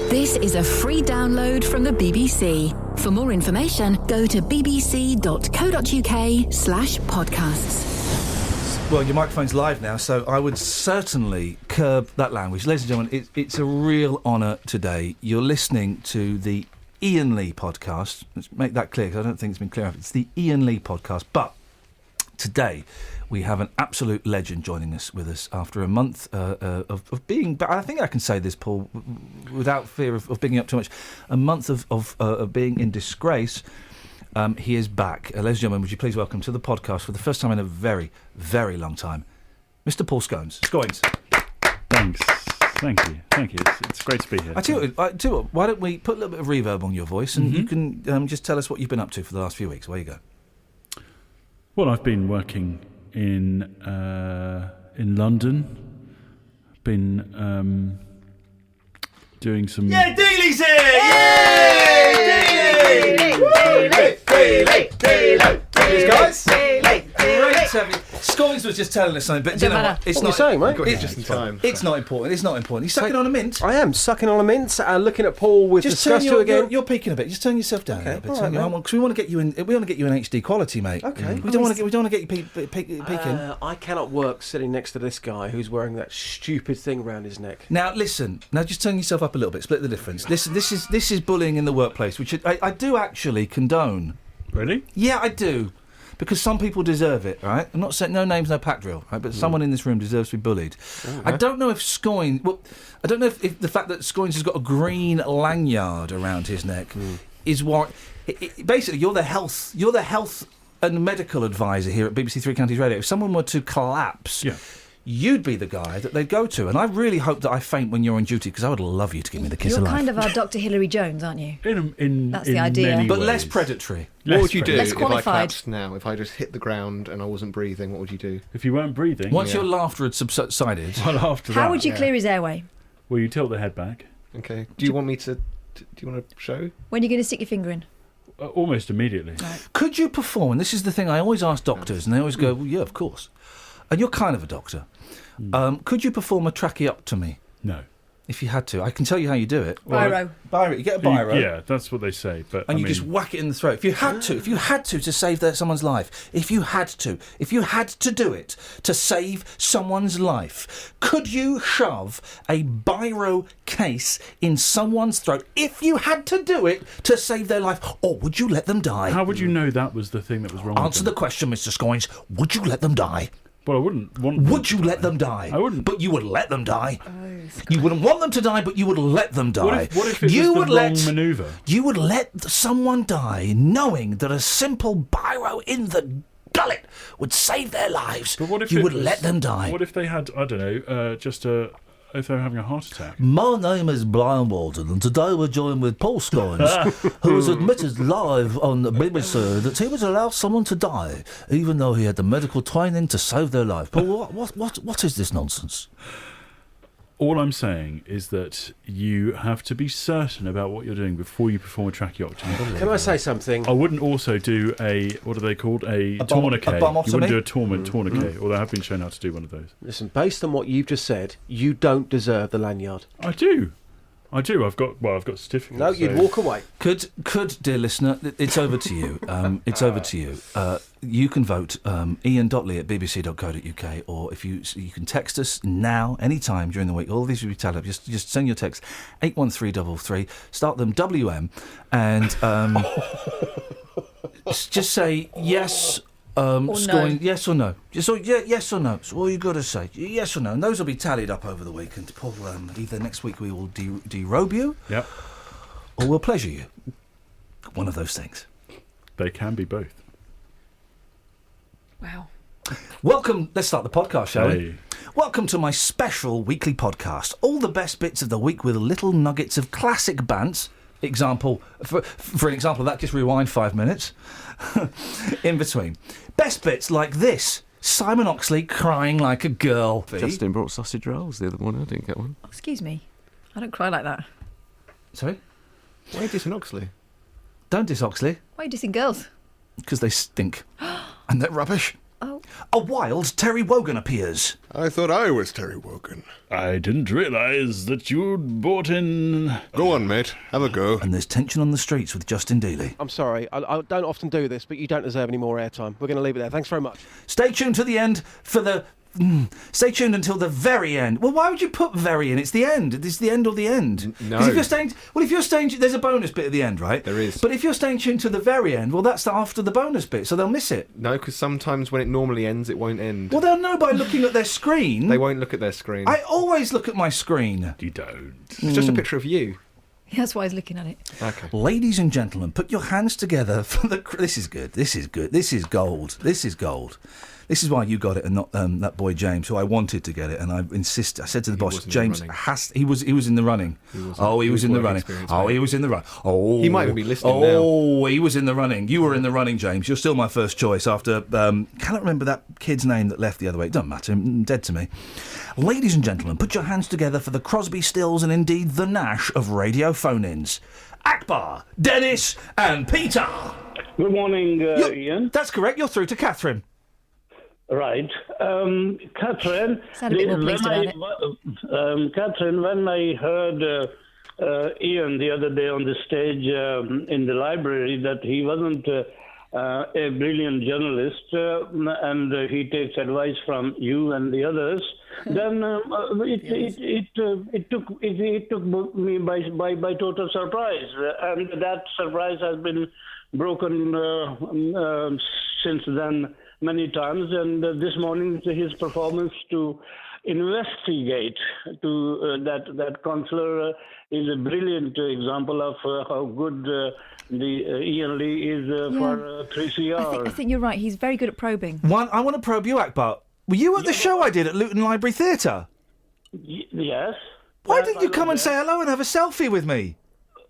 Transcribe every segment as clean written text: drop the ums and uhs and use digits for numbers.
This is a free download from the BBC. For more information, go to bbc.co.uk/podcasts. Well, your microphone's live now, so I would certainly curb that language. Ladies and gentlemen, it's a real honour today. You're listening to the Iain Lee podcast. Let's make that clear, because I don't think it's been clear enough. It's the Iain Lee podcast. But today, we have an absolute legend joining us with us after a month of being... I think I can say this, Paul, without fear of bigging up too much. A month of being in disgrace. He is back. Ladies and gentlemen, would you please welcome to the podcast for the first time in a very, very long time, Mr. Paul Scoins. Scoins. Thanks. Thank you. It's great to be here. I tell you what, why don't we put a little bit of reverb on your voice and you can just tell us what you've been up to for the last few weeks. Away you go. Well, I've been working in London. Been doing some... Yeah, Dealey's here! Yay! Dealey! Cheers, guys. Great to have you. Scoins was just telling us something, but you know what? It's What not are you saying, mate? It's just in time. It's not important. It's not important. You sucking on a mint? I am sucking on a mint, looking at Paul with disgust again. You're peaking a bit. Just turn yourself down a little bit. all right, Because we want to get you in. We want to get you in HD quality, mate. Okay. We don't want to get you peeking. I cannot work sitting next to this guy who's wearing that stupid thing around his neck. Now listen. Now just turn yourself up a little bit. Split the difference. This is bullying in the workplace, which I do actually condone. Really? Yeah, I do. Because some people deserve it, right? I'm not saying no names, no pack drill, right? But someone in this room deserves to be bullied. I don't know if Scoins... Well, I don't know if the fact that Scoins has got a green lanyard around his neck is what... Basically, you're the health and medical advisor here at BBC Three Counties Radio. If someone were to collapse... Yeah. You'd be the guy that they'd go to, and I really hope that I faint when you're on duty, because I would love you to give me the kiss You're of life. kind of our Dr. Hilary Jones, aren't you? That's the idea. But less predatory. What would you do Less if I qualified. collapsed now? If I just hit the ground and I wasn't breathing, what would you do? If you weren't breathing... Once your laughter had subsided... Well, after How that... would you clear his airway? Well, you tilt the head back. Okay. Do you want me to... Do you want to show? When are you going to stick your finger in? Almost immediately. Right. Could you perform, and this is the thing I always ask doctors, and they always go, well, yeah, of course. And you're kind of a doctor. Could you perform a tracheotomy? No. If you had to. I can tell you how you do it. Biro. Biro. You get a biro. Yeah, that's what they say. But And you just whack it in the throat. If you had to save someone's life, if you had to do it to save someone's life, could you shove a biro case in someone's throat if you had to do it to save their life, or would you let them die? How would you know that was the thing that was wrong? Answer the question, Mr. Scoins. Would you let them die? Well, I wouldn't want... Would you let them die? I wouldn't. But you would let them die. You wouldn't want them to die, but you would let them die. What if it was the wrong manoeuvre? You would let someone die knowing that a simple biro in the gullet would save their lives. But what if you it would was- let them die? What if they had, I don't know, if they were having a heart attack? My name is Brian Walton, and today we're joined with Paul Scoins, who has admitted live on the BBC that he would allow someone to die, even though he had the medical training to save their life. Paul, what is this nonsense? All I'm saying is that you have to be certain about what you're doing before you perform a tracheotomy. Can I say something? I wouldn't also do what are they called? A tourniquet. a bomotomy? You wouldn't do a tourniquet, although I have been shown how to do one of those. Listen, based on what you've just said, you don't deserve the lanyard. I do. I've got certificates. No, you'd walk away. Could, dear listener, it's over to you. It's over to you. You can vote iain.lee@bbc.co.uk, or if you can text us now, any time during the week. All of these will be tallied up. Just send your text 81333. Start them WM, and just say yes. Scoring, yes or no. Yes or no. That's all you got to say. Yes or no. And those will be tallied up over the week. And Paul, either next week we will derobe you, Yep. or we'll pleasure you. One of those things. They can be both. Wow. Welcome. Let's start the podcast, shall we? Hey. Welcome to my special weekly podcast. All the best bits of the week with little nuggets of classic bants. For an example of that, just rewind 5 minutes in between. Best bits like this. Simon Oxley crying like a girl. Justin brought sausage rolls the other morning. I didn't get one. Oh, excuse me. I don't cry like that. Sorry? Why are you dissing Oxley? Don't diss Oxley, Why are you dissing girls? because they stink. And they're rubbish. Oh. a wild Terry Wogan appears. I thought I was Terry Wogan. I didn't realise that you'd brought in... Go on, mate. Have a go. And there's tension on the streets with Justin Dealey. I'm sorry, I don't often do this, but you don't deserve any more airtime. We're going to leave it there. Thanks very much. Stay tuned to the end for the... Stay tuned until the very end. Well, why would you put very in? It's the end. It's the end or the end. No. 'Cause if you're staying... There's a bonus bit at the end, right? There is. But if you're staying tuned to the very end, well, that's after the bonus bit, so they'll miss it. No, because sometimes when it normally ends, it won't end. Well, they'll know by looking at their screen. They won't look at their screen. I always look at my screen. You don't. It's just a picture of you. That's why he's looking at it. Okay. Ladies and gentlemen, put your hands together for the... This is good. This is good. This is gold. This is gold. This is why you got it and not that boy James, who I wanted to get it, and I insisted. I said to the boss, James has. He was in the running. He was in the running. He was in the run. Oh, he might even be listening now. Oh, he was in the running. You were in the running, James. You're still my first choice after. Cannot remember that kid's name that left the other way. It doesn't matter. Dead to me. Ladies and gentlemen, put your hands together for the Crosby, Stills, and indeed the Nash of radio phone-ins. Akbar, Dennis, and Peter. Good morning, Ian. That's correct. You're through to Catherine. Right. Catherine, Sound a bit more pleased about it. Catherine, when I heard Ian the other day on the stage in the library that he wasn't a brilliant journalist and he takes advice from you and the others, then it took me by total surprise, and that surprise has been broken since then many times, and this morning his performance to investigate to that councillor is a brilliant example of how good the Ian Lee is for 3CR. I think you're right. He's very good at probing. I want to probe you, Akbar. Were you at the show I did at Luton Library Theatre? Yes. Why didn't you come and say hello and have a selfie with me?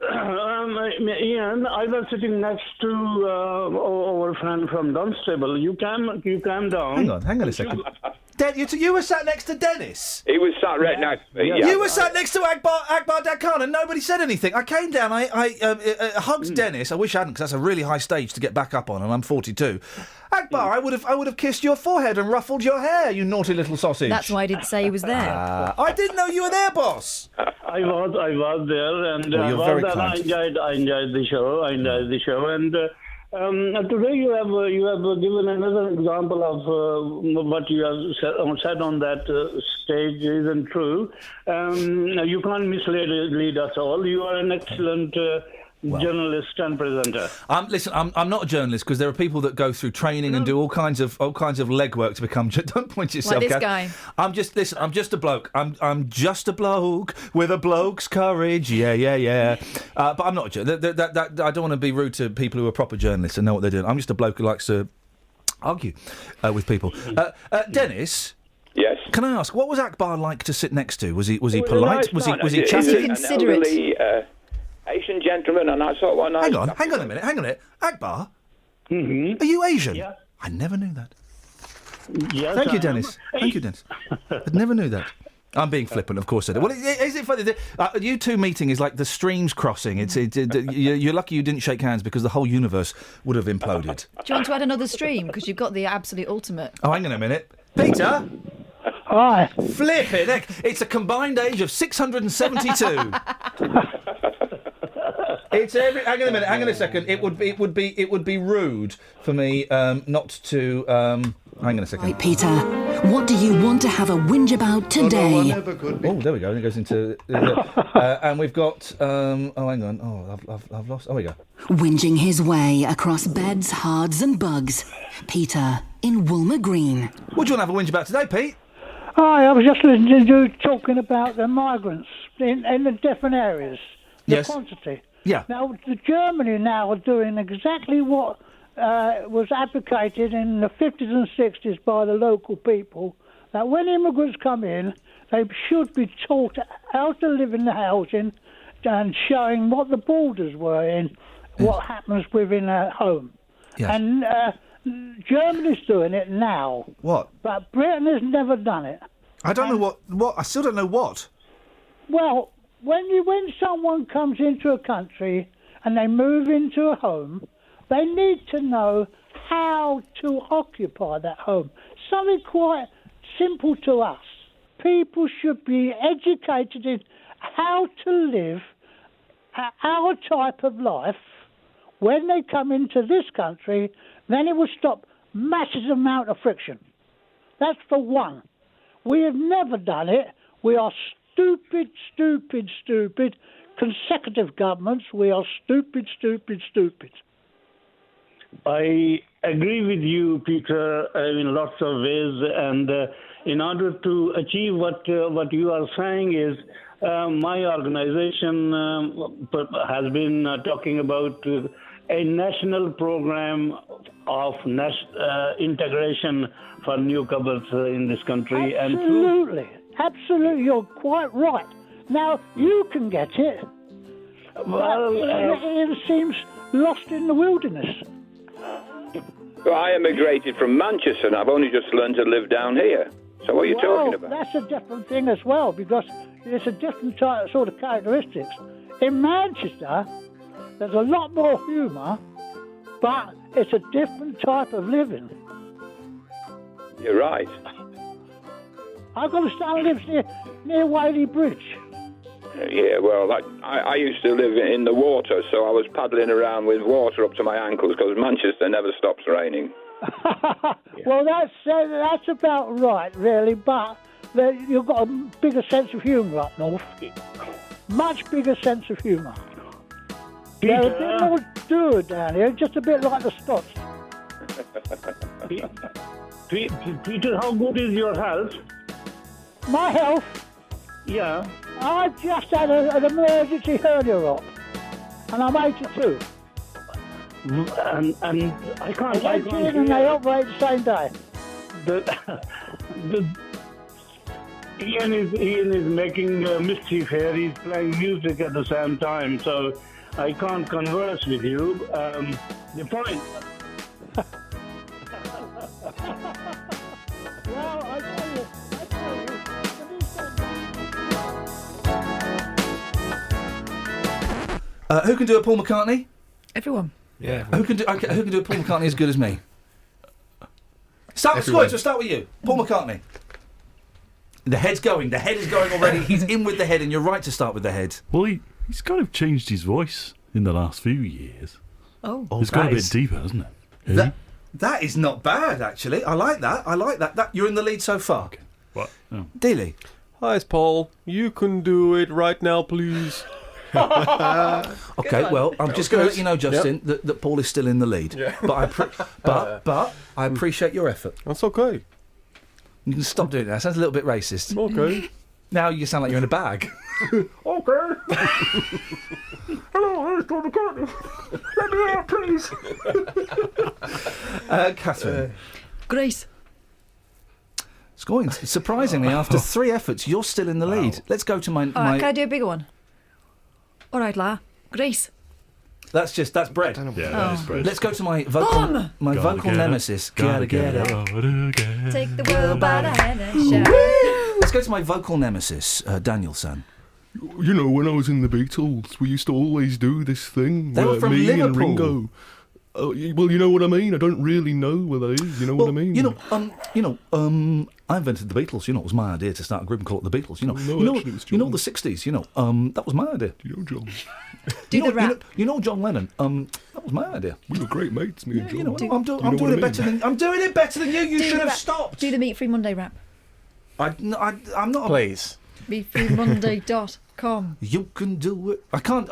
Ian, I was sitting next to our friend from Dunstable. You came down. Hang on a second. You were sat next to Dennis? He was sat right next to me, yeah. You were sat next to Akbar Dakhan and nobody said anything. I came down, I hugged Dennis. I wish I hadn't, because that's a really high stage to get back up on, and I'm 42. Akbar, I would have kissed your forehead and ruffled your hair, you naughty little sausage. That's why I didn't say he was there. I didn't know you were there, boss. I was there, and you're very kind. I enjoyed the show. And today you have given another example of what you have said on that stage isn't true. You can't mislead us all. You are an excellent journalist and presenter. Listen, I'm not a journalist, because there are people that go through training and do all kinds of legwork to become. Don't point to yourself, like this Gav. guy. I'm just a bloke. I'm just a bloke with a bloke's courage. Yeah. But I'm not a journalist. I don't want to be rude to people who are proper journalists and know what they're doing. I'm just a bloke who likes to argue with people. Dennis. Yes. Can I ask, what was Akbar like to sit next to? Was he polite? Was he chatty? Considerate. Asian gentleman, and I sort of... Hang on a minute. Akbar? Mm-hmm. Are you Asian? Yeah. I never knew that. Yes, Thank you, Dennis. I never knew that. I'm being flippant, of course I do. Well, is it funny? You two meeting is like the streams crossing. You're lucky you didn't shake hands, because the whole universe would have imploded. Do you want to add another stream? Because you've got the absolute ultimate. Oh, hang on a minute. Peter? Hi. Flipping heck. It's a combined age of 672. Hang on a minute. Hang on a second. It would be rude for me not to. Hang on a second. Right, Peter, what do you want to have a whinge about today? Oh, there we go. It goes into. And we've got. Hang on. Oh, I've lost. Oh, we go. Whinging his way across beds, hards, and bugs. Peter in Woolmer Green. What do you want to have a whinge about today, Pete? Hi, I was just listening to you talking about the migrants in the different areas. The quantity. Yeah. Now, Germany now are doing exactly what was advocated in the 50s and 60s by the local people, that when immigrants come in, they should be taught how to live in the housing and showing what the borders were in, what happens within a home. Yes. And Germany's doing it now. What? But Britain has never done it. I don't know what. I still don't know what. Well, when someone comes into a country and they move into a home, they need to know how to occupy that home. something quite simple to us. People should be educated in how to live our type of life when they come into this country. Then it will stop massive amount of friction. That's for one. We have never done it. We are stupid. Consecutive governments, we are stupid. I agree with you, Peter, in lots of ways. And in order to achieve what you are saying is, my organization has been talking about a national program of integration for newcomers in this country. Absolutely, you're quite right. Now, you can get it. Well, it seems lost in the wilderness. Well, I immigrated from Manchester and I've only just learned to live down here. So what are you talking about? That's a different thing as well, because it's a different sort of characteristics. In Manchester, there's a lot more humour, but it's a different type of living. You're right. I've got a son who lives near Whaley Bridge. Yeah, well, I used to live in the water, so I was paddling around with water up to my ankles because Manchester never stops raining. Well, that's about right, really, but you've got a bigger sense of humour up north. Much bigger sense of humour. They're a bit more dour down here, just a bit like the Scots. Peter, how good is your health? My health? Yeah. I've just had an emergency hernia op, and I'm 82. And I can't. And they operate the same day. Ian is making mischief here. He's playing music at the same time, so I can't converse with you. The point. Well, I tell you. Who can do a Paul McCartney? Everyone. Yeah. Who can do a Paul McCartney as good as me? Start with you. Paul McCartney. The head is going already. He's in with the head, and you're right to start with the head. Well, he's kind of changed his voice in the last few years. Oh, it's got a bit deeper, hasn't it? That is not bad, actually. I like that. You're in the lead so far. Okay. What? Oh. Dealey. Hi, it's Paul. You can do it right now, please. Okay, well, I'm just going to let you know, Justin, that Paul is still in the lead. Yeah. But I appreciate your effort. That's okay. You can stop doing that. Sounds a little bit racist. Okay. Now you sound like you're in a bag. Okay. Hello, it's Paul McCartney. Let me out, please. Catherine. Grace. Scoring. Surprisingly, after 3 efforts, you're still in the lead. Let's go to my... Can I do a bigger one? All right, La. Grace. That's bread. Yeah, that is bread. Let's go to my vocal vocal nemesis. Gotta get it. Take the world by the hand and shout. Let's go to my vocal nemesis, Daniel-san. You know, when I was in the Beatles, we used to always do this thing. They were from me Liverpool. And Ringo. Well, you know what I mean. I don't really know what that is. You know what I mean. I invented the Beatles. It was my idea to start a group and call it the Beatles. No, actually, it was John. The '60s. That was my idea. Do you know John? Do the rap. John Lennon. That was my idea. We were great mates, me and John. I'm doing it better than you. You should have stopped. Do the Meat Free Monday rap. I'm not. Please. MeatFreeMonday.com. You can do it. I can't.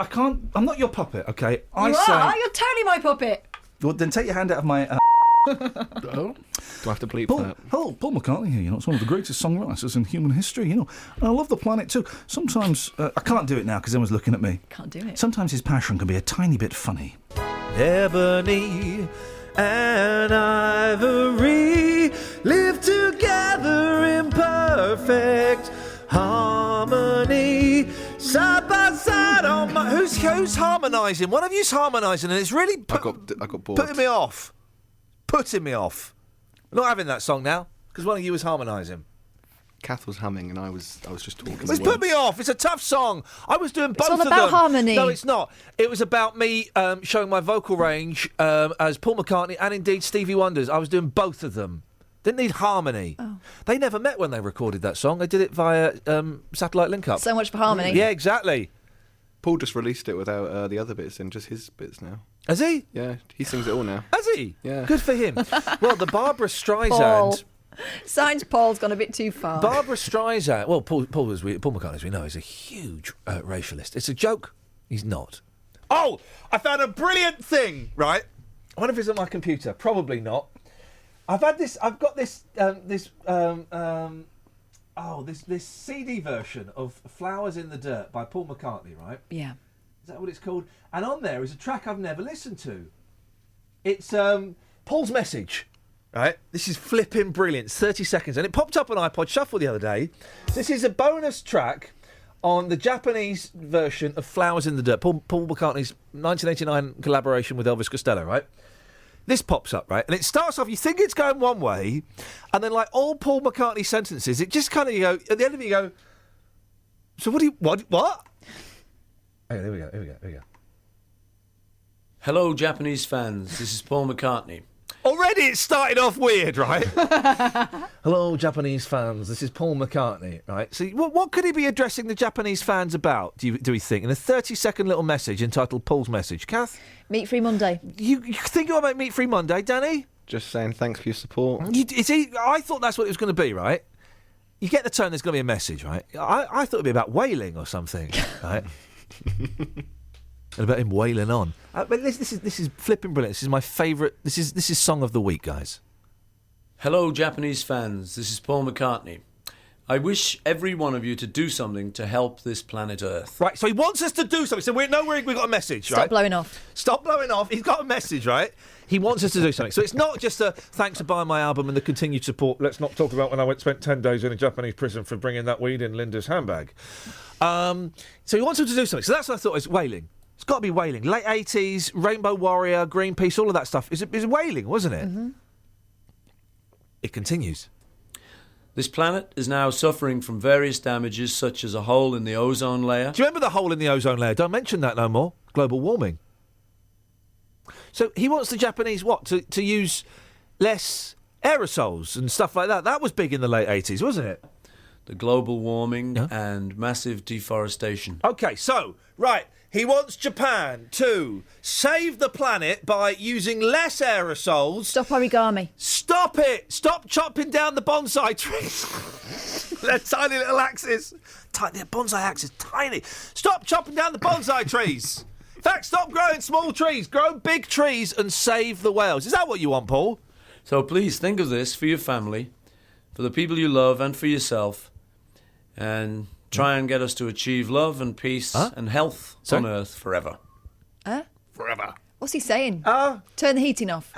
I'm not your puppet. Okay. You're totally my puppet. Well, then take your hand out of my. Do I have to bleep that? Hello, Paul McCartney here. It's one of the greatest songwriters in human history. And I love the planet too. Sometimes I can't do it now because everyone's looking at me. Can't do it. Sometimes his passion can be a tiny bit funny. Ebony and ivory live together in perfect harmony, side by side on my... Who's harmonising? One of you's harmonising, and it's really I got bored. putting me off. I'm not having that song now because one of you was harmonising. Kath was humming, and I was just talking. It's put me off. It's a tough song. I was doing both of them. It's all about harmony. No, it's not. It was about me showing my vocal range as Paul McCartney and indeed Stevie Wonder's. I was doing both of them. Didn't need harmony. Oh. They never met when they recorded that song. They did it via satellite link-up. So much for harmony. Yeah, exactly. Paul just released it without the other bits in, just his bits now. Has he? Yeah, he sings it all now. Has he? Yeah. Good for him. Well, the Barbara Streisand... Paul. Signs Paul's gone a bit too far. Barbara Streisand... Well, Paul McCartney, as we know, is a huge racialist. It's a joke. He's not. Oh! I found a brilliant thing, right? I wonder if it's on my computer. Probably not. I've got this CD version of Flowers in the Dirt by Paul McCartney, right? Yeah. Is that what it's called? And on there is a track I've never listened to. It's Paul's Message, right? This is flipping brilliant. It's 30 seconds. And it popped up on iPod Shuffle the other day. This is a bonus track on the Japanese version of Flowers in the Dirt. Paul McCartney's 1989 collaboration with Elvis Costello, right? This pops up, right? And it starts off, you think it's going one way, and then, like all Paul McCartney sentences, it just kind of, you go, at the end of it, you go, so what? Oh, there we go. Hello, Japanese fans. This is Paul McCartney. Already it started off weird, right? Hello, Japanese fans. This is Paul McCartney, right? So what could he be addressing the Japanese fans about, do we think? In a 30-second little message entitled Paul's Message. Kath? Meat Free Monday. You think you'll make Meat Free Monday, Danny? Just saying thanks for your support. I thought that's what it was going to be, right? You get the tone, there's going to be a message, right? I thought it'd be about whaling or something, right? And about him wailing on. But this is flipping brilliant. This is my favourite. This is song of the week, guys. Hello, Japanese fans. This is Paul McCartney. I wish every one of you to do something to help this planet Earth. Right, so he wants us to do something. So we've got a message, right? Stop blowing off. Stop blowing off. He's got a message, right? He wants us to do something. So it's not just a thanks for buying my album and the continued support. Let's not talk about when I spent 10 days in a Japanese prison for bringing that weed in Linda's handbag. So he wants us to do something. So that's what I thought was whaling. It's got to be whaling. Late 80s, Rainbow Warrior, Greenpeace, all of that stuff. Is whaling, wasn't it? Mm-hmm. It continues. This planet is now suffering from various damages, such as a hole in the ozone layer. Do you remember the hole in the ozone layer? Don't mention that no more. Global warming. So he wants the Japanese, to use less aerosols and stuff like that. That was big in the late 80s, wasn't it? The global warming and massive deforestation. OK, so, right, he wants Japan to save the planet by using less aerosols. Stop origami. Stop it! Stop chopping down the bonsai trees. They're tiny little axes. The bonsai axe is tiny. Stop chopping down the bonsai trees. In fact, stop growing small trees. Grow big trees and save the whales. Is that what you want, Paul? So please think of this for your family, for the people you love and for yourself, and try and get us to achieve love and peace and health on Earth forever. Forever. What's he saying? Turn the heating off.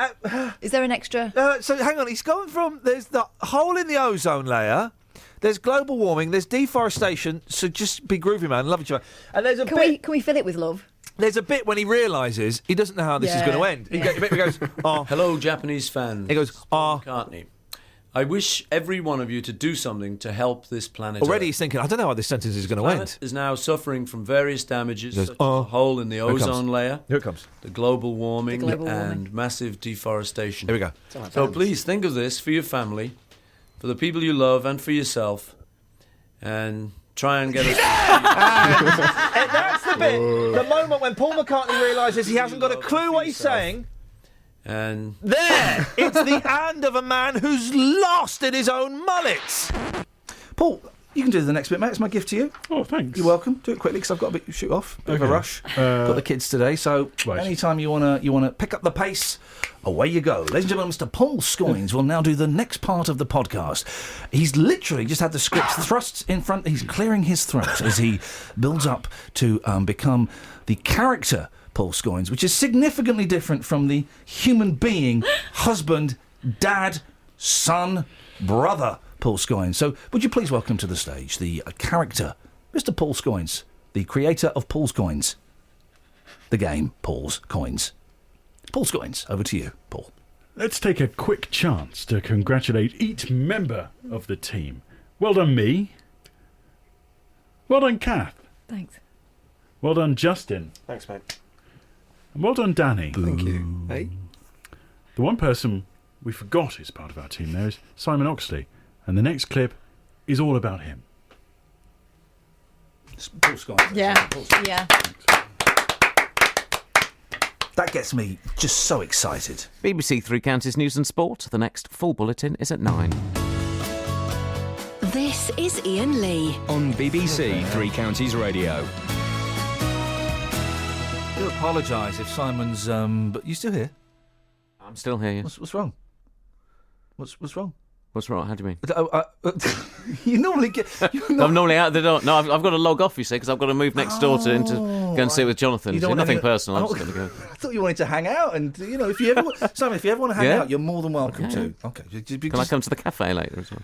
Is there an extra? So hang on, he's going from, there's the hole in the ozone layer, there's global warming, there's deforestation, so just be groovy, man, love each other. And there's a bit... Can we fill it with love? There's a bit when he realises he doesn't know how this is going to end. He goes, Hello, Japanese fans. He goes, McCartney. I wish every one of you to do something to help this planet Already Earth. He's thinking, I don't know how this sentence is going to end. Is now suffering from various damages, such as a hole in the ozone layer. Here it comes. The global warming and massive deforestation. Here we go. So please think of this for your family, for the people you love and for yourself, and try and get us... That's the bit, the moment when Paul McCartney realises he hasn't got a clue what he's saying. And there, it's the hand of a man who's lost in his own mullets. Paul, you can do the next bit, mate. It's my gift to you. Oh, thanks. You're welcome. Do it quickly because I've got a bit shoot off. Bit of a rush. Got the kids today, so anytime you wanna pick up the pace, away you go. Ladies and gentlemen, Mr. Paul Scoins will now do the next part of the podcast. He's literally just had the script thrust in front. He's clearing his throat as he builds up to become the character Paul Scoins, which is significantly different from the human being, husband, dad, son, brother Paul Scoins. So would you please welcome to the stage the character, Mr. Paul Scoins, the creator of Paul's Coins, the game Paul's Coins. Paul Scoins, over to you, Paul. Let's take a quick chance to congratulate each member of the team. Well done, me. Well done, Kath. Thanks. Well done, Justin. Thanks, mate. And well done, Danny. Thank you. Hey. The one person we forgot is part of our team there is Simon Oxley. And the next clip is all about him. Paul Scott. Yeah. Yeah. That gets me just so excited. BBC Three Counties News and Sport. The next full bulletin is at 9. This is Iain Lee on BBC Three Counties Radio. I do apologise if Simon's. But you still here? I'm still here. Yes. What's wrong? What's wrong? What's wrong? How do you mean? You normally get. I'm normally out the door. No, I've got to log off, you see, because I've got to move next door to go and sit with Jonathan. Nothing personal. I'm just going to go. I thought you wanted to hang out, and if you ever, Simon, if you ever want to hang out, you're more than welcome to. Okay. Can I come to the cafe later as well?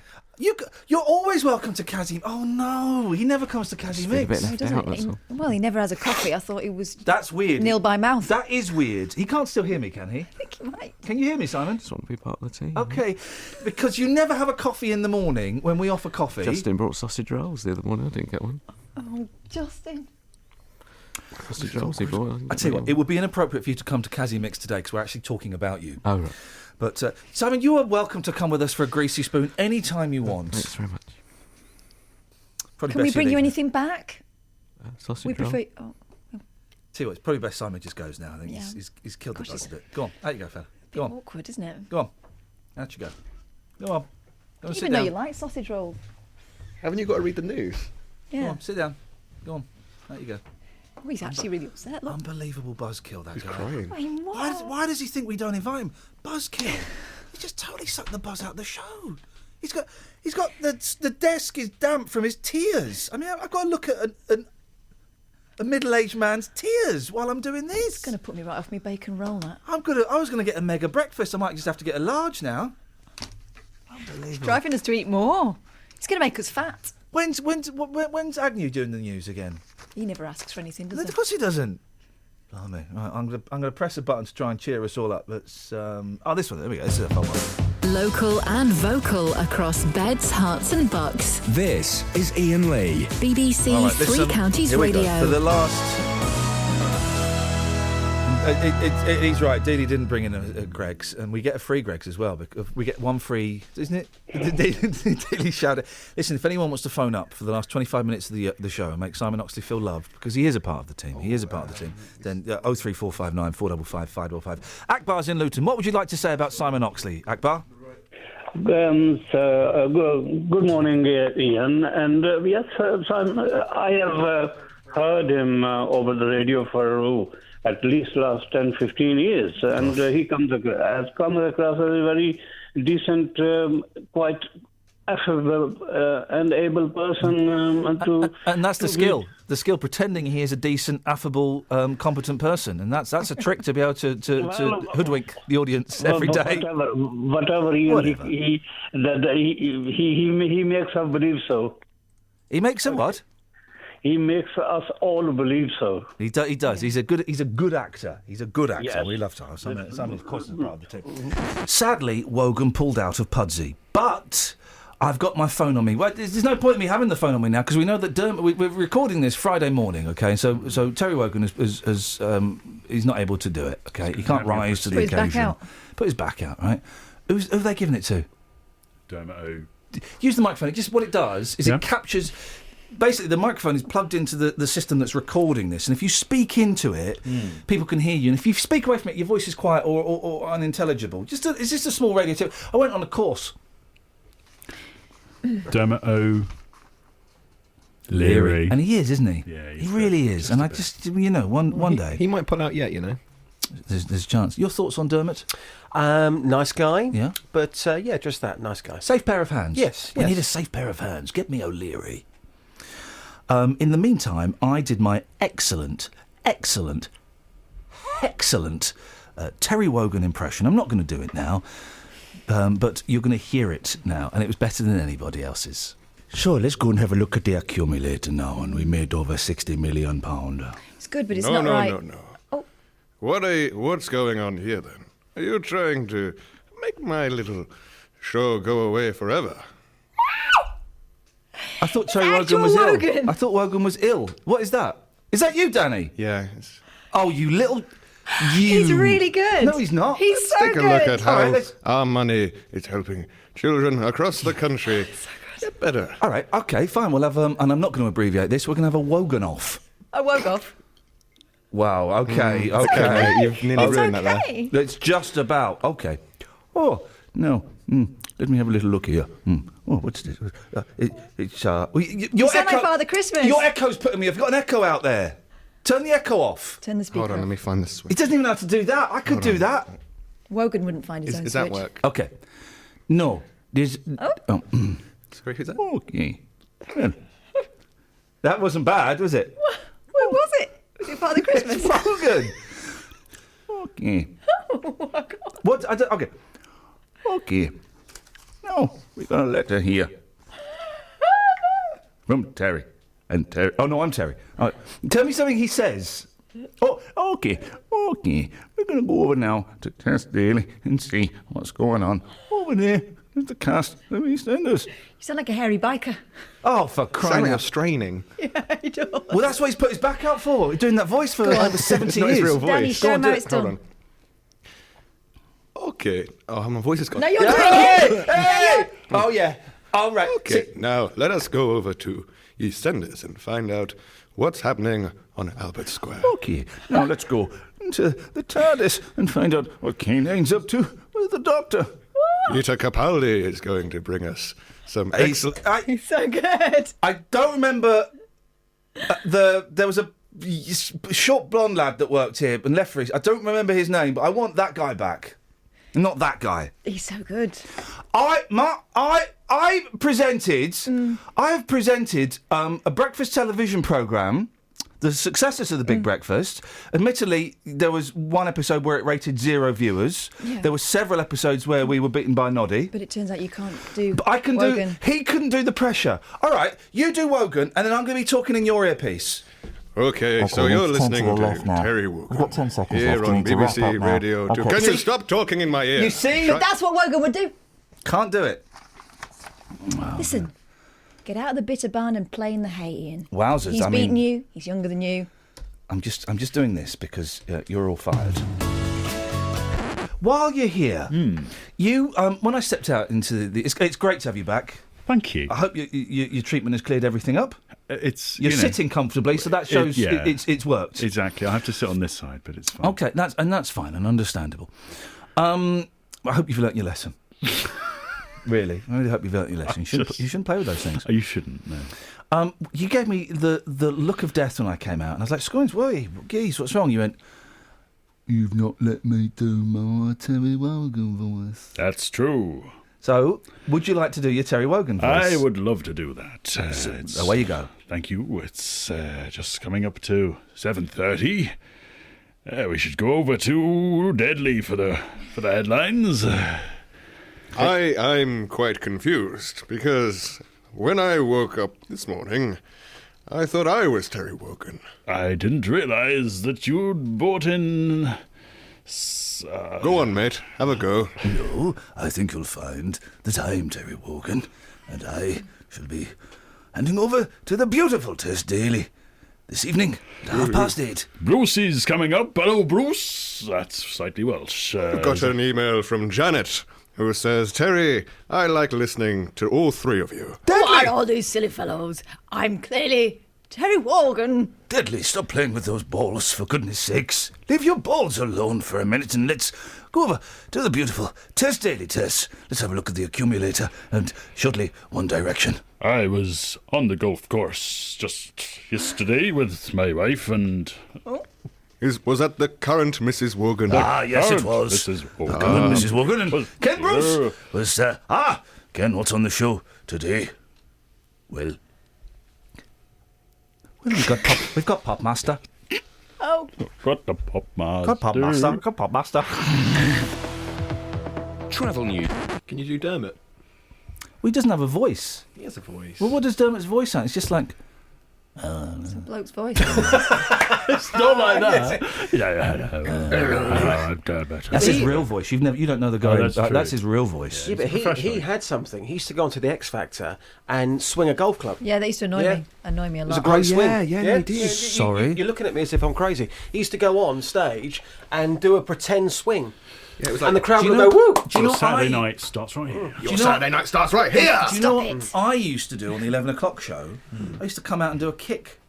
You're always welcome to Kazim. Oh no, he never comes to Kazim Mix. He never has a coffee. I thought it was. That's weird. Nil by mouth. That is weird. He can't still hear me, can he? I think he might. Can you hear me, Simon? Just want to be part of the team. Okay, because you never have a coffee in the morning when we offer coffee. Justin brought sausage rolls the other morning. I didn't get one. Oh, Justin. Sausage rolls he brought. I tell you what, it would be inappropriate for you to come to Kazim Mix today because we're actually talking about you. Oh, right. But, Simon, you are welcome to come with us for a greasy spoon any time you want. Thanks very much. Can we bring you anything back? Sausage roll? Tell you what, it's probably best Simon just goes now. I think he's killed the buzz a bit. Go on, out you go, fella. Go on. Awkward, isn't it? Go on. Out you go. Go on. Go on, sit even though down. you like sausage rolls. Haven't you got to read the news? Yeah. Go on, sit down. Go on. Out you go. Oh, he's actually really upset. Look. Unbelievable buzzkill, that He's guy. crying. I mean, Why does he think we don't invite him? Buzzkill. He just totally sucked the buzz out of the show. He's got the desk is damp from his tears. I mean, I've got to look at a middle-aged man's tears while I'm doing this. It's going to put me right off my bacon roll, that. I was going to get a mega breakfast. I might just have to get a large now. Unbelievable. He's driving us to eat more. He's going to make us fat. When's Agnew doing the news again? He never asks for anything, does he? Of course he doesn't. Blimey. Right, I'm going to press a button to try and cheer us all up. Let's. This one. There we go. This is a fun one. Local and vocal across beds, hearts and bucks. This is Iain Lee. BBC Three Counties here we Radio. go. For the last... he's right. Dealey didn't bring in a Greggs, and we get a free Greggs as well. Because we get one free, isn't it? Dealey shouted. Listen, if anyone wants to phone up for the last 25 minutes of the show and make Simon Oxley feel loved, because he is a part of the team, then 03459 455 555. Akbar's in Luton. What would you like to say about Simon Oxley, Akbar? Good morning, Ian. And yes, Simon, I have heard him over the radio for at least last 10, 15 years. And he has come across as a very decent, quite affable and able person. And that's the skill. The skill, pretending he is a decent, affable, competent person. And that's a trick to be able to hoodwink the audience every day. Whatever he makes us believe so. He makes us what? He makes us all believe so. He does. He's a good actor. He's a good actor. Yes. We love to have Simon, of course, is part of the team. Sadly, Wogan pulled out of Pudsey, but I've got my phone on me. Well, there's no point in me having the phone on me now because we know that Dermot. We're recording this Friday morning, okay? So Terry Wogan is he's not able to do it. Okay, he can't rise to the occasion. Put his back out, right? Who have they given it to? Dermot. Use the microphone. Just what it does is it captures. Basically, the microphone is plugged into the system that's recording this, and if you speak into it, people can hear you. And if you speak away from it, your voice is quiet or unintelligible. It's just a small radio tip. I went on a course. Dermot O'Leary. And he is, isn't he? Yeah, he really is. And I just, one day... He might pull out yet, There's a chance. Your thoughts on Dermot? Nice guy. Yeah. But, just that, nice guy. Safe pair of hands? Yes. We need a safe pair of hands. Get me O'Leary. In the meantime, I did my excellent Terry Wogan impression. I'm not going to do it now, but you're going to hear it now, and it was better than anybody else's. So let's go and have a look at the accumulator now, and we made over £60 million. It's good, but it's not right. No. Oh. What's going on here, then? Are you trying to make my little show go away forever? I thought Terry Wogan was ill. I thought Wogan was ill. What is that? Is that you, Danny? Yeah. Oh, you little... He's really good. No, he's not. He's so Take good. a look at how right, our money is helping children across the country get better. All right, okay, fine. We'll have, and I'm not going to abbreviate this, we're going to have a Wogan-off. I woke off. Wow, okay. Okay, you've nearly ruined that there. It's just about. Okay. Oh, no. Let me have a little look here. Oh, what's this? It's You sound like Father Christmas. Your echo's putting me. I've got an echo out there. Turn the echo off. Turn the speaker Hold on, off. let me find the switch. He doesn't even know how to do that. I could do that. Wogan wouldn't find his own Does switch. that work? Okay. No. There's. Oh. Sorry, who's that? Okay. Well, that wasn't bad, was it? What was it? Was it Father Christmas? Wogan. Okay. Oh my God. What? Okay. Okay. No, we got a letter here. From Terry. And Terry. Oh, no, I'm Terry. All right. Tell me something he says. Oh, okay. Okay. We're going to go over now to Test Daily and see what's going on. Over there. There's the cast of EastEnders. You sound like a hairy biker. Oh, for crying out. Straining. Yeah, he does. Well, that's what he's put his back out for. He's doing that voice for over 70 It's not years. his real voice. Danny, show him how it's Hold done. on. Okay. Oh, my voice has gone. No, you're doing Hey! it. Hey! Oh, yeah. All right. Okay, now let us go over to EastEnders and find out what's happening on Albert Square. Okay, now let's go into the TARDIS and find out what Canine's up to with the Doctor. Peter Capaldi is going to bring us some excellent... He's so good. I don't remember there was a short blonde lad that worked here and left for his. I don't remember his name, but I want that guy back. Not that guy. He's so good. I have presented a breakfast television programme, the successors of the Big Breakfast. Admittedly, there was one episode where it rated 0 viewers. Yeah. There were several episodes where we were beaten by Noddy. But it turns out you can't do. But I can Wogan. do. He couldn't do the pressure. All right, you do Wogan, and then I'm going to be talking in your earpiece. Okay, so you're listening to Terry Wogan. We've got 10 seconds here left. We on need to wrap BBC up now. Radio 2. Okay. Can you stop talking in my ear? You see? But that's what Wogan would do. Can't do it. Listen, get out of the bitter barn and play in the hay, Ian. Wowzers! He's I beaten mean, you. He's younger than you. I'm just doing this because you're all fired. While you're here, you when I stepped out into the, it's great to have you back. Thank you. I hope your treatment has cleared everything up. You're sitting comfortably, so that shows it's worked. Exactly. I have to sit on this side, but it's fine. Okay, that's fine and understandable. I hope you've learnt your lesson. Really, I really hope you've learnt your lesson. You shouldn't play with those things. You shouldn't. No. You gave me the look of death when I came out, and I was like, "Scoins, geez, what's wrong?" You went, "You've not let me do my Terry Wogan voice." That's true. So, would you like to do your Terry Wogan voice? I would love to do that. Away you go. Thank you. It's just coming up to 7:30. We should go over to Deadly for the headlines. I'm quite confused because when I woke up this morning, I thought I was Terry Wogan. I didn't realise that you'd bought in. Go on, mate. Have a go. No, I think you'll find that I'm Terry Wogan, and I shall be handing over to the beautiful Tess Daly this evening at 8:30. Bruce is coming up. Hello, Bruce. That's slightly Welsh. I've got an email from Janet who says, Terry, I like listening to all three of you. Why all these silly fellows? I'm clearly Terry Wogan. Deadly, stop playing with those balls, for goodness sakes. Leave your balls alone for a minute and let's go over to the beautiful Tess Daly, Tess. Let's have a look at the accumulator and shortly One Direction. I was on the golf course just yesterday with my wife and... Oh. Was that the current Mrs. Wogan? Yes, it was. Mrs. Wogan. The current Mrs. Wogan and Ken Bruce was... Ken, what's on the show today? Well, we've got Popmaster. Oh. Got the Popmaster. Got Popmaster. Travel news. Can you do Dermot? Well, he doesn't have a voice. He has a voice. Well, what does Dermot's voice sound? It's just like... It's a bloke's voice. It's not like that. That's his real voice. You don't know the guy. That's his real voice. Yeah, but he had something. He used to go onto the X Factor and swing a golf club. Yeah, that used to annoy me a lot. It was a great swing. Yeah, he did. Sorry. You're looking at me as if I'm crazy. He used to go on stage and do a pretend swing. Yeah, it was like, and the crowd would go, woo! Do you know Saturday night starts right here. Your Saturday night starts right here! Do you know what I used to do on the 11 o'clock show? I used to come out and do a kick.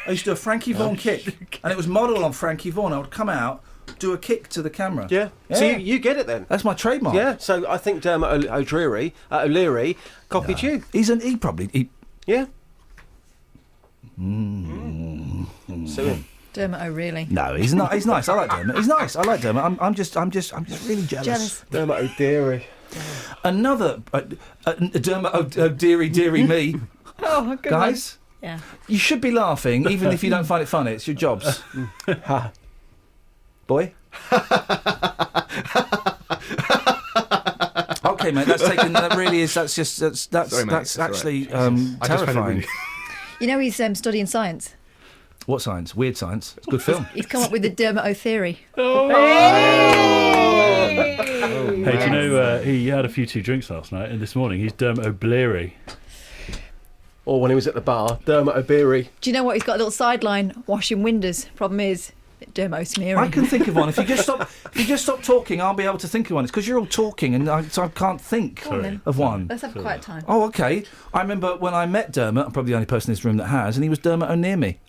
I used to do a Frankie Vaughan kick. And it was model on Frankie Vaughan. I would come out, do a kick to the camera. Yeah. So you get it then? That's my trademark. Yeah. So I think Dermot O'Leary copied you. He probably... Yeah. So Dermot O'Reilly. No, he's not. He's nice. I like Dermot. He's nice. I like Dermot. I'm just really jealous. Dermot O'Deary. Another Dermot O'Deary me. Oh, good guys. One. Yeah. You should be laughing, even if you don't find it funny. It's your jobs. Boy. Okay, mate. That's taken. That really is. That's just. That's Sorry, mate, that's actually right. terrifying. You know he's studying science. What science? Weird science. It's a good film. He's come up with the Dermot O'Theory. Hey, do you know he had a few too drinks last night, and this morning he's Dermot O'Bleary. Or when he was at the bar, Dermot O'Beary. Do you know what? He's got a little sideline washing windows. Problem is, Dermot O'Smeary. I can think of one. If you just stop talking, I'll be able to think of one. It's because you're all talking, and so I can't think of one. Let's have a quiet time. Oh, okay. I remember when I met Dermot. I'm probably the only person in this room that has, and he was Dermot O'Near me.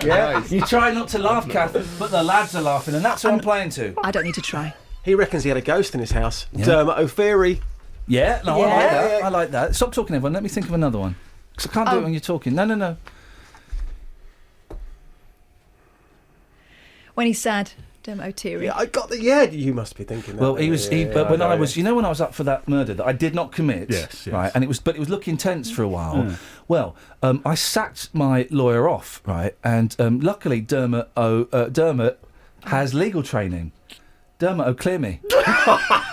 Yeah. You try not to laugh, Kath, but the lads are laughing, and that's what I'm playing to. I don't need to try. He reckons he had a ghost in his house. Yeah. Dermot O'Feary. Yeah, no, I like that. I like that. Stop talking, everyone. Let me think of another one. Because I can't do it when you're talking. No. When he's sad, Dermot O'Teary. Yeah, I got the. Yeah, you must be thinking that. Well, he was. But when I was, when I was up for that murder that I did not commit. Yes. Right, and it was looking tense for a while. Well, I sacked my lawyer off, right, and luckily Dermot has legal training. Dermot O'Clear me.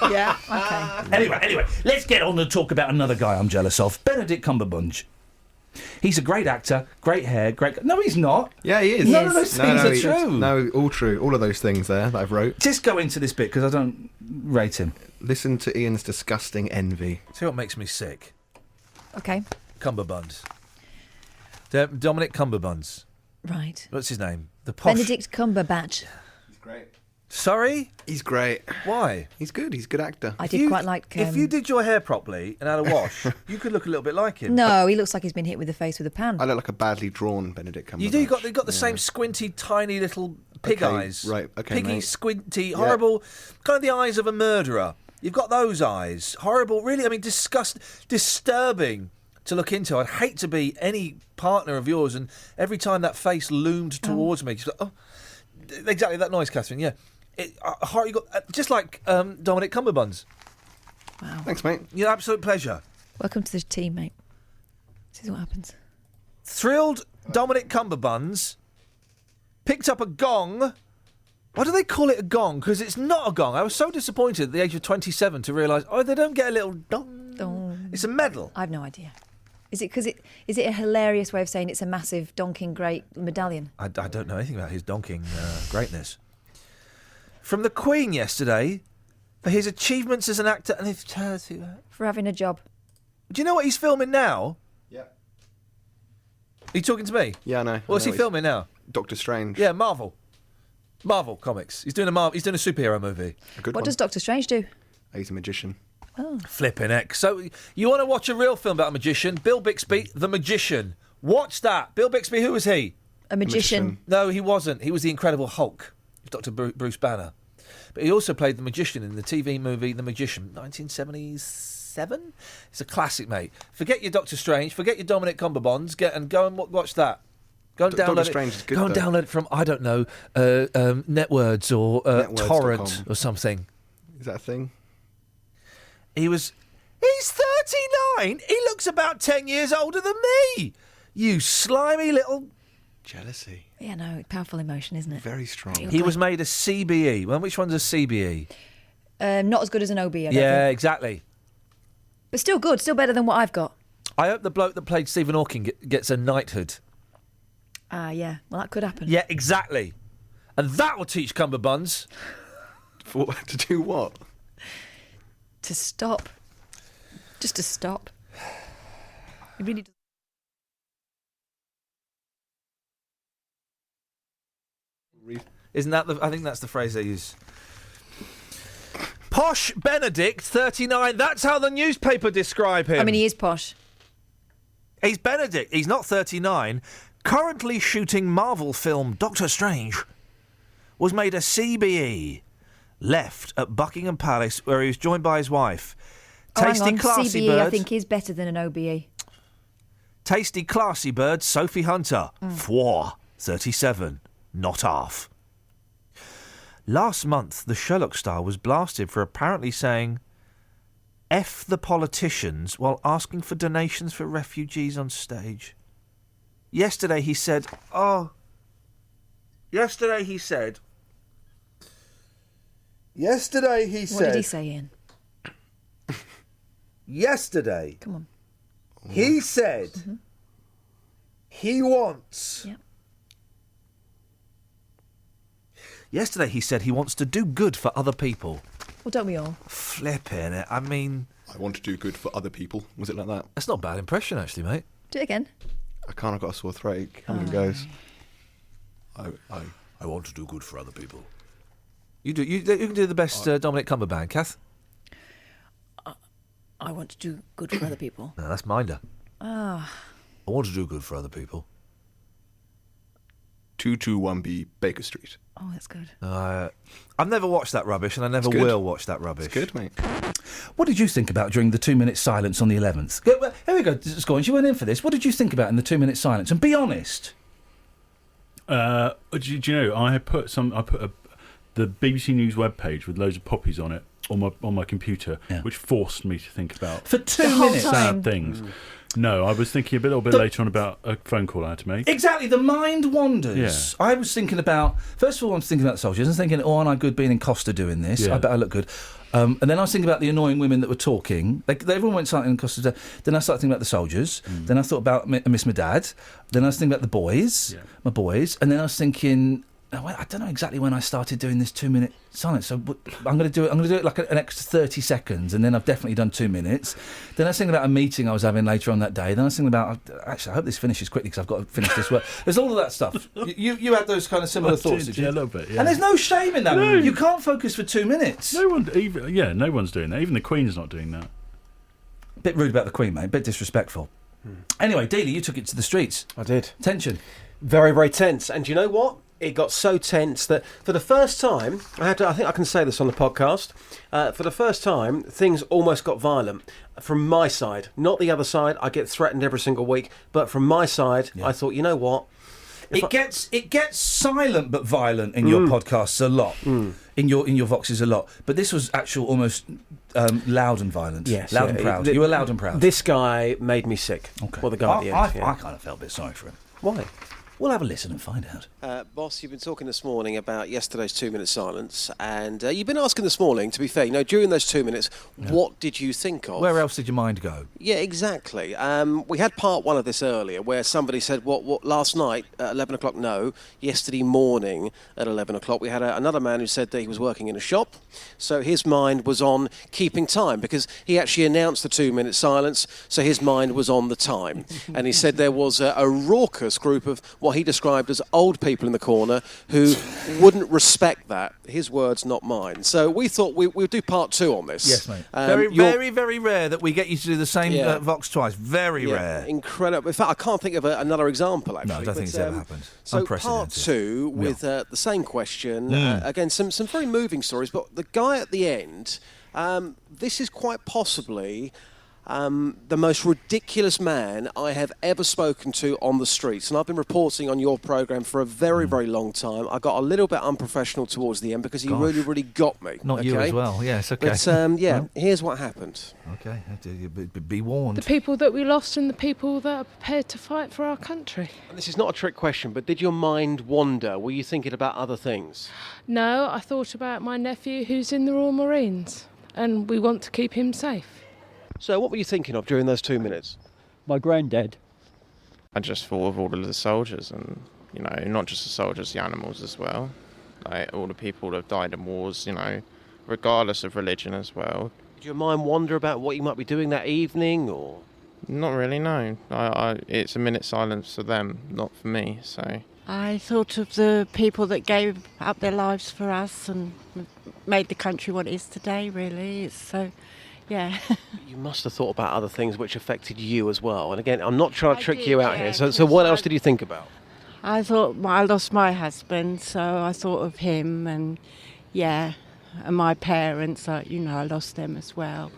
Yeah, okay. Anyway, let's get on and talk about another guy I'm jealous of, Benedict Cumberbatch. He's a great actor, great hair, great... No, he's not. Yeah, he is. None of those things are true. No, all true. All of those things there that I've wrote. Just go into this bit, because I don't rate him. Listen to Ian's disgusting envy. See what makes me sick? Okay. Cumberbuns. Dominic Cumberbuns. Right. What's his name? The posh... Benedict Cumberbatch. He's great. Sorry? He's great. Why? He's good. He's a good actor. I did quite like... if you did your hair properly and had a wash, you could look a little bit like him. No, he looks like he's been hit with the face with a pan. I look like a badly drawn Benedict Cumberbatch. You do. You've got the same squinty, tiny little pig eyes. Right, okay, Piggy, mate. squinty, horrible, kind of the eyes of a murderer. You've got those eyes. Horrible, really, disturbing to look into. I'd hate to be any partner of yours, and every time that face loomed towards me, just like, oh, exactly that noise, Catherine, yeah. You got, just like Dominic Cumberbuns. Wow. Thanks, mate. Your absolute pleasure. Welcome to the team, mate. This is what happens. Thrilled Dominic Cumberbuns picked up a gong. Why do they call it a gong? Because it's not a gong. I was so disappointed at the age of 27 to realise, they don't get a little dong. Dong. It's a medal. I have no idea. Is it a hilarious way of saying it's a massive donking great medallion? I don't know anything about his donking greatness. From the Queen yesterday for his achievements as an actor and his charity work. For having a job. Do you know what he's filming now? Yeah. Are you talking to me? Yeah, I know. What's he filming now? Doctor Strange. Yeah, Marvel Comics. He's doing a superhero movie. What does Doctor Strange do? He's a magician. Oh. Flipping heck. So you want to watch a real film about a magician? Bill Bixby, The Magician. Watch that. Bill Bixby, who was he? A magician. No, he wasn't. He was the Incredible Hulk. Dr. Bruce Banner. But he also played the magician in the TV movie The Magician, 1977. It's a classic, mate. Forget your Doctor Strange, forget your Dominic Cumberbatch, go and watch that. Go and download Doctor it. Strange is good, Go and though. download it from, I don't know, Networds or Torrent or something. Is that a thing? He's 39. He looks about 10 years older than me. You slimy little... Jealousy. Yeah, no, powerful emotion, isn't it? Very strong. He was made a CBE. Well, which one's a CBE? Not as good as an OB, I don't think. Yeah, exactly. But still good, still better than what I've got. I hope the bloke that played Stephen Hawking gets a knighthood. Yeah. Well, that could happen. Yeah, exactly. And that will teach cummerbuns. To do what? To stop. Just to stop. It really does. Isn't that I think that's the phrase they use. Posh Benedict, 39. That's how the newspaper describe him. I mean, he is posh. He's Benedict. He's not 39. Currently shooting Marvel film Doctor Strange. Was made a CBE. Left at Buckingham Palace, where he was joined by his wife. Tasty, hang on. classy CBE, bird. I think, is better than an OBE. Tasty, classy bird, Sophie Hunter. 37. Not half. Last month, the Sherlock star was blasted for apparently saying F the politicians while asking for donations for refugees on stage. Yesterday he said... What did he say, Ian? Yesterday... Come on. He said he wants... Yep. Yesterday he said he wants to do good for other people. Well, don't we all? Flipping it. I mean... I want to do good for other people. Was it like that? That's not a bad impression, actually, mate. Do it again. I can't. I've got a sore throat. Come on, goes. I want to do good for other people. You do. You can do the best Dominic Cumberbatch, Kath. I want to do good for other people. No, that's Minder. Ah. I want to do good for other people. 221B Baker Street. Oh, that's good. I've never watched that rubbish, and I never will watch that rubbish. It's good, mate. What did you think about during the 2-minute silence on the 11th? Here we go, Scoins. You went in for this. What did you think about in the 2-minute silence? And be honest. Do you know? I put the BBC News webpage with loads of poppies on it on my computer, which forced me to think about for 2 minutes sad things. No, I was thinking a little bit later on about a phone call I had to make. Exactly, the mind wanders. Yeah. I was thinking about, first of all, I was thinking about the soldiers. I was thinking, aren't I good being in Costa doing this? Yeah. I bet I look good. And then I was thinking about the annoying women that were talking. Everyone went silent in Costa. Then I started thinking about the soldiers. Then I thought about I miss my dad. Then I was thinking about the boys, my boys. And then I was thinking... I don't know exactly when I started doing this 2-minute silence. So I'm going to do it. I'm going to do it like an extra 30 seconds, and then I've definitely done 2 minutes. Then I was thinking about a meeting I was having later on that day. Then I was thinking about, actually, I hope this finishes quickly because I've got to finish this work. There's all of that stuff. You had those kind of similar thoughts, did you? Yeah, a little bit. Yeah. And there's no shame in that. No. You can't focus for 2 minutes. No one's doing that. Even the Queen's not doing that. Bit rude about the Queen, mate. Bit disrespectful. Anyway, Dealey, you took it to the streets. I did. Tension. Very, very tense. And you know what? It got so tense that for the first time, I think I can say this on the podcast, for the first time, things almost got violent from my side. Not the other side. I get threatened every single week. But from my side, I thought, you know what? It gets silent but violent in your podcasts a lot, in your voxes a lot. But this was actual almost loud and violent. Yes, loud and proud. You were loud and proud. This guy made me sick. Okay. Well, the guy at the end. I kind of felt a bit sorry for him. Why? We'll have a listen and find out. Boss, you've been talking this morning about yesterday's 2-minute silence, and you've been asking this morning, to be fair, during those 2 minutes, what did you think of? Where else did your mind go? Yeah, exactly. We had part one of this earlier, where somebody said, what last night at 11 o'clock? No, yesterday morning at 11 o'clock. We had another man who said that he was working in a shop, so his mind was on keeping time, because he actually announced the 2-minute silence, so his mind was on the time. And he said there was a raucous group of what he described as old people in the corner who wouldn't respect that. His words, not mine. So we thought we'll do part 2 on this. Yes, mate. Very, very rare that we get you to do the same Vox twice. Very rare. Incredible. In fact, I can't think of another example, actually. No, I don't think it's ever happened. So part 2 with the same question. Again, some very moving stories, but the guy at the end, this is quite possibly... the most ridiculous man I have ever spoken to on the streets. And I've been reporting on your programme for a very, very long time. I got a little bit unprofessional towards the end because he really, really got me. Not you as well. Yes, okay. But, here's what happened. Okay, be warned. The people that we lost and the people that are prepared to fight for our country. And this is not a trick question, but did your mind wander? Were you thinking about other things? No, I thought about my nephew who's in the Royal Marines, and we want to keep him safe. So what were you thinking of during those 2 minutes? my granddad. I just thought of all of the soldiers and, you know, not just the soldiers, the animals as well. Like, all the people that have died in wars, you know, regardless of religion as well. Did your mind wander about what you might be doing that evening, or...? Not really, no. It's a minute's silence for them, not for me, so... I thought of the people that gave up their lives for us and made the country what it is today, really. It's so... Yeah. You must have thought about other things which affected you as well. And again, I'm not trying to trick you out here. So what else did you think about? I thought I lost my husband, so I thought of him, and and my parents. I lost them as well.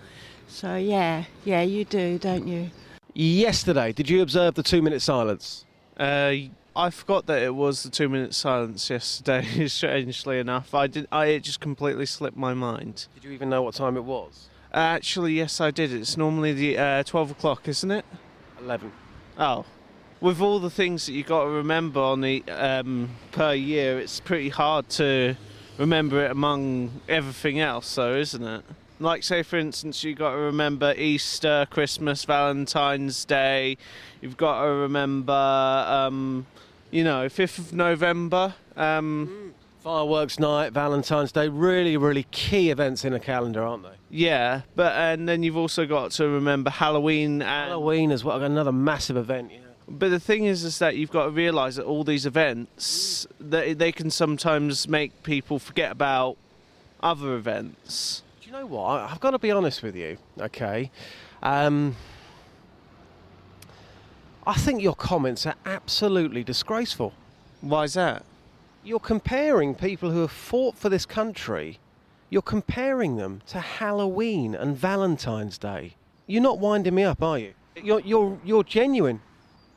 So yeah, you do, don't you? Yesterday, did you observe the 2-minute silence? I forgot that it was the 2-minute silence yesterday. Strangely enough, it just completely slipped my mind. Did you even know what time it was? Actually, yes, I did. It's normally the 12 o'clock, isn't it? 11. Oh. With all the things that you got to remember on the per year, it's pretty hard to remember it among everything else, though, isn't it? Like, say, for instance, you got to remember Easter, Christmas, Valentine's Day. You've got to remember, 5th of November. Fireworks night, Valentine's Day, really, really key events in a calendar, aren't they? Yeah, and then you've also got to remember Halloween. Halloween as well, another massive event, yeah. But the thing is that you've got to realise that all these events, they can sometimes make people forget about other events. Do you know what? I've got to be honest with you, okay? I think your comments are absolutely disgraceful. Why is that? You're comparing people who have fought for this country, you're comparing them to Halloween and Valentine's Day. You're not winding me up, are you? You're genuine.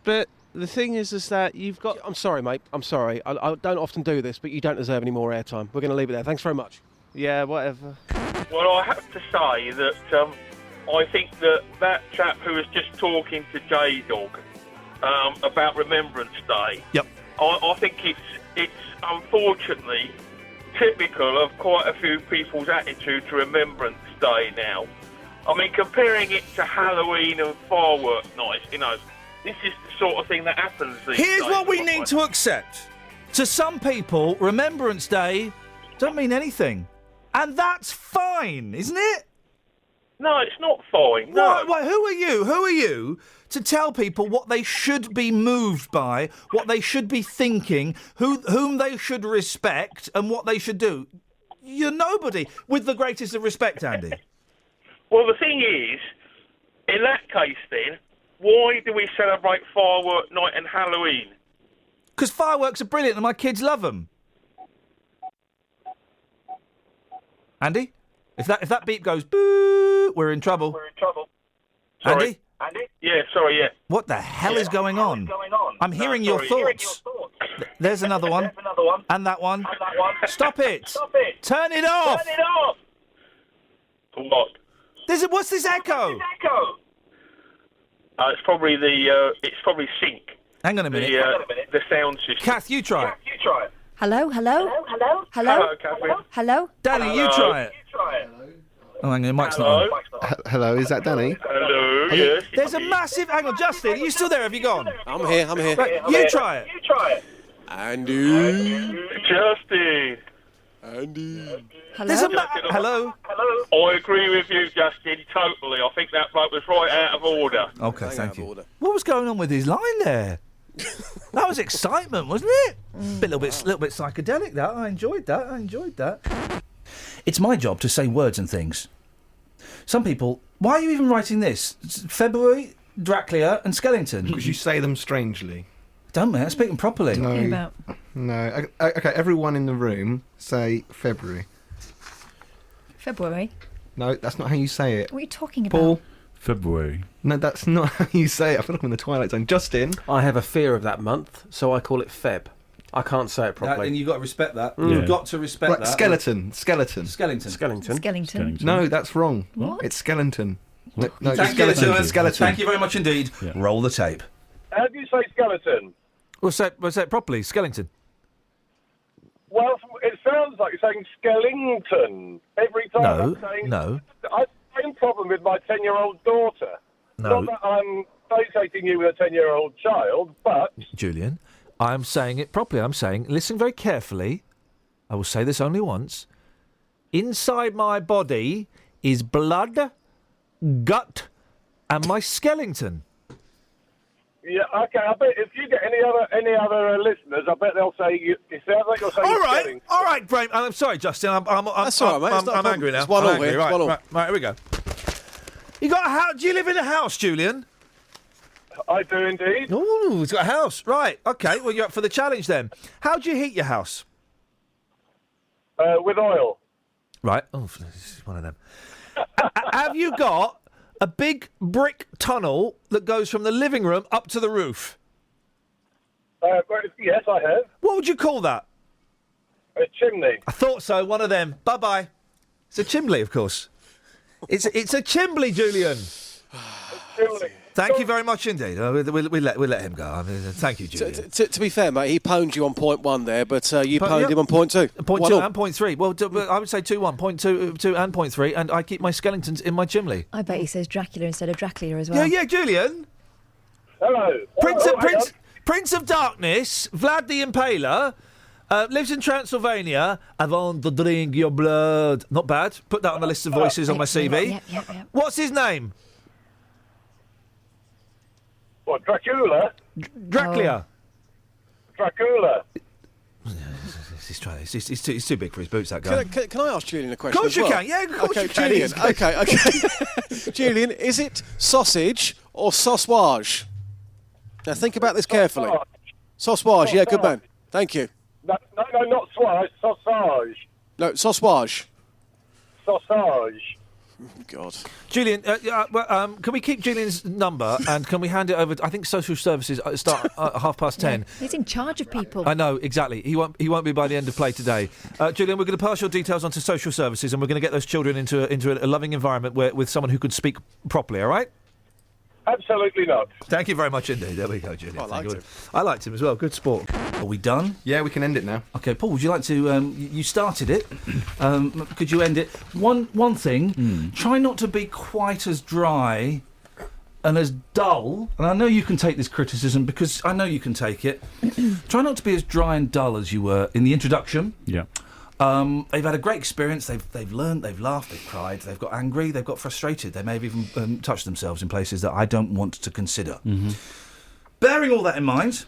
But the thing is that you've got... I'm sorry, mate. I'm sorry. I don't often do this, but you don't deserve any more airtime. We're going to leave it there. Thanks very much. Yeah, whatever. Well, I have to say that I think that chap who was just talking to J-Dog about Remembrance Day... Yep. I think it's unfortunately typical of quite a few people's attitude to Remembrance Day now. I mean, comparing it to Halloween and firework nights, this is the sort of thing that happens these days. Here's what we need to accept. To some people, Remembrance Day don't mean anything. And that's fine, isn't it? No, it's not fine. No. Why, who are you to tell people what they should be moved by, what they should be thinking, whom they should respect, and what they should do? You're nobody, with the greatest of respect, Andy. Well, the thing is, in that case then, why do we celebrate firework night and Halloween? Because fireworks are brilliant and my kids love them. Andy? If that beep goes boo, we're in trouble. We're in trouble. Sorry. Andy? Yeah, sorry, yeah. What the hell is going on? I'm hearing your thoughts. There's another one. And that one. Stop it. Turn it off. Turn it off. For what? What's this echo? It's probably sync. Hang on a minute. The sound system. Kath, you try it. Hello? Hello, Catherine. Hello? Danny, you try it. Oh, hang on, the mic's not on. Hello, is that Danny? Hello, yes. There's a massive... Hang on, Justin, are you still there? Have you gone? I'm here. Right, you try it. Andy. Justin. Andy. Hello? I agree with you, Justin, totally. I think that bloke was right out of order. OK, thank you. What was going on with his line there? That was excitement, wasn't it? A little bit psychedelic, that. I enjoyed that. It's my job to say words and things. Some people... Why are you even writing this? February, Dracula and Skellington. Because you say them strangely. Don't, mate. I speak them properly. No. OK, everyone in the room say February. February? No, that's not how you say it. What are you talking about? Paul? February. No, that's not how you say it. I feel like I'm in the Twilight Zone. Justin? I have a fear of that month, so I call it Feb. I can't say it properly. And you've got to respect that. You've got to respect that. Skeleton. Skellington. No, that's wrong. What? It's skeleton. No, skeleton. Thank you very much indeed. Yeah. Roll the tape. How do you say skeleton? We'll say it properly. Skellington. Well, it sounds like you're saying Skellington every time. No. I have the same problem with my 10-year-old daughter. No. Not that I'm associating you with a 10-year-old child, but... Julian, I'm saying it properly. I'm saying, listen very carefully. I will say this only once. Inside my body is blood, gut, and my skeleton. Yeah, okay. I bet if you get any other listeners, I bet they'll say it sounds like you're saying. All right, Graham. I'm sorry, Justin. That's all right, mate. I'm angry now. It's 1-1 here. Right, It's 1-1. right, here we go. You got a house? Do you live in a house, Julian? I do indeed. Ooh, he's got a house. Right. Okay. Well, you're up for the challenge then. How do you heat your house? With oil. Right. Oh, this is one of them. Have you got a big brick tunnel that goes from the living room up to the roof? Yes, I have. What would you call that? A chimney. I thought so. One of them. Bye-bye. It's a chimney, of course. It's a chimney, Julian. Chimney. Thank you very much indeed. We'll let him go. I mean, thank you, Julian. To be fair, mate, he pwned you on point 1 there, but you pwned him on point 2. Point 2 and point 3. Well, I would say 2-1. Point 2 and point 3, and I keep my skeletons in my chimney. I bet he says Dracula instead of Dracula as well. Yeah, Julian. Hello. Prince of Darkness, Vlad the Impaler, lives in Transylvania. I want to drink your blood. Not bad. Put that on the list of voices on my CV. Yeah. What's his name? What, Dracula? Dracula. Dracula. He's too big for his boots, that guy. Can I ask Julian a question? Of course as well? you can. Yeah, of course you can. Julian. Okay. Julian, is it sausage or sausage? Now think about this carefully. Sausage. Yeah, good man. Thank you. No, not swage. Sausage. No, sausage. Sausage. God. Julian, can we keep Julian's number and can we hand it over? I think social services start at 10:30. Yeah, he's in charge of people. I know, exactly. He won't be by the end of play today. Julian, we're going to pass your details on to social services and we're going to get those children into a loving environment with someone who could speak properly, all right? Absolutely not. Thank you very much indeed. There we go, Julian. I liked him as well. Good sport. Are we done? Yeah, we can end it now. Okay, Paul, would you like to... you started it. Could you end it? One thing, try not to be quite as dry and as dull. And I know you can take this criticism because I know you can take it. Try not to be as dry and dull as you were in the introduction. Yeah. They've had a great experience. They've learned, they've laughed, they've cried, they've got angry, they've got frustrated. They may have even touched themselves in places that I don't want to consider. Mm-hmm. Bearing all that in mind,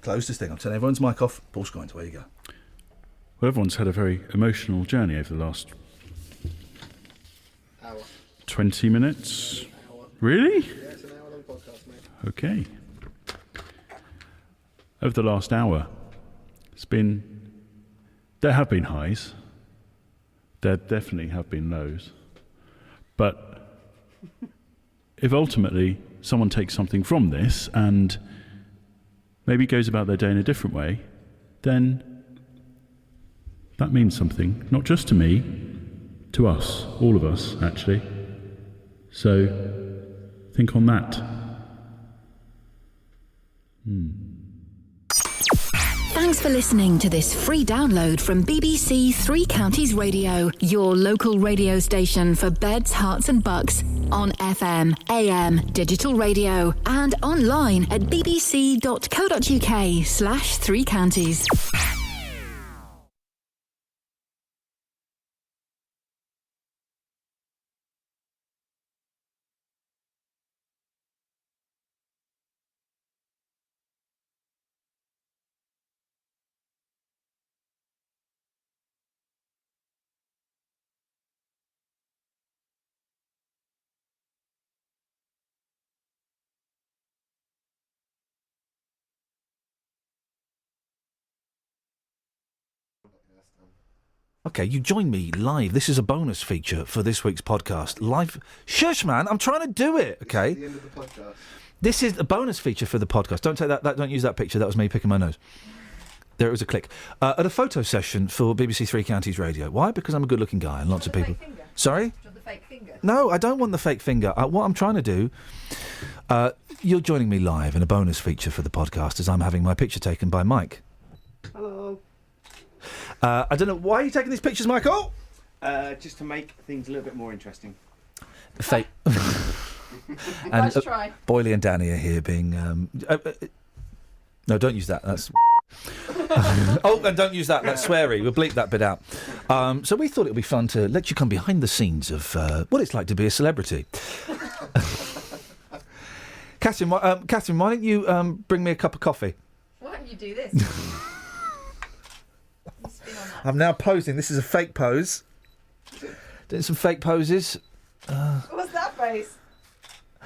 close this thing. I'm turning everyone's mic off. Paul Scoins, where you go? Well, everyone's had a very emotional journey over the last 20 minutes. Really? Yeah, it's an hour-long podcast, mate. Okay. Over the last hour, there have been highs. There definitely have been lows. But if ultimately someone takes something from this and maybe goes about their day in a different way, then that means something, not just to me, to us, all of us, actually. So think on that. Thanks for listening to this free download from BBC Three Counties Radio, your local radio station for beds, hearts and bucks, on FM, AM, digital radio and online at bbc.co.uk/Three Counties. Okay, you join me live. This is a bonus feature for this week's podcast. Live. Shush, man! I'm trying to do it. Okay. This is the end of the podcast. This is a bonus feature for the podcast. Don't take that. Don't use that picture. That was me picking my nose. There it was a click. At a photo session for BBC Three Counties Radio. Why? Because I'm a good-looking guy and lots of people. Sorry? Do you want the fake finger? No, I don't want the fake finger. What I'm trying to do. You're joining me live in a bonus feature for the podcast as I'm having my picture taken by Mike. Hello. I don't know. Why are you taking these pictures, Michael? Just to make things a little bit more interesting. Fake. And Nice try. Boyley and Danny are here being... no, don't use that. That's... oh, and don't use that. That's sweary. We'll bleep that bit out. So we thought it would be fun to let you come behind the scenes of what it's like to be a celebrity. Catherine, why don't you bring me a cup of coffee? Why don't you do this? I'm now posing. This is a fake pose. Doing some fake poses. What's that face?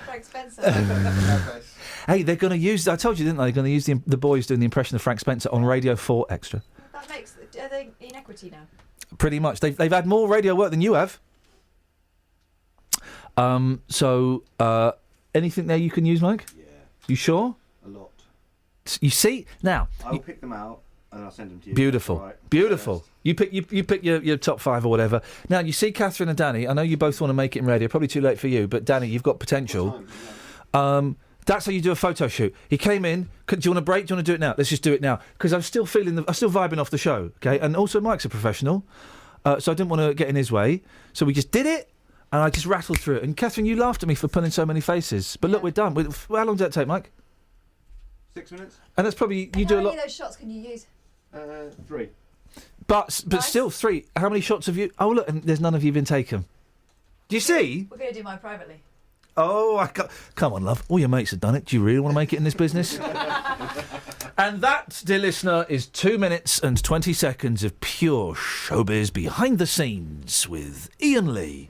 Frank Spencer. Hey, they're going to use... I told you, didn't they? They're going to use the boys doing the impression of Frank Spencer on Radio 4 Extra. That makes... Are they in equity now? Pretty much. They've had more radio work than you have. Anything there you can use, Mike? Yeah. You sure? A lot. You see? Now... I'll pick them out and I'll send them to you. Beautiful. Right. Beautiful. You pick your top 5 or whatever. Now, you see Catherine and Danny. I know you both want to make it in radio. Probably too late for you, but Danny, you've got potential. That's how you do a photo shoot. He came in. Do you want a break? Do you want to do it now? Let's just do it now. Because I'm still vibing off the show, okay? And also Mike's a professional, so I didn't want to get in his way. So we just did it, and I just rattled through it. And Catherine, you laughed at me for pulling so many faces. But look, we're done. How long did that take, Mike? 6 minutes. And that's probably... How many of those shots can you use? 3. But still, 3. How many shots have you... Oh, look, and there's none of you been taken. Do you see? We're going to do mine privately. Oh, come on, love. All your mates have done it. Do you really want to make it in this business? And that, dear listener, is 2 minutes and 20 seconds of pure showbiz behind the scenes with Iain Lee.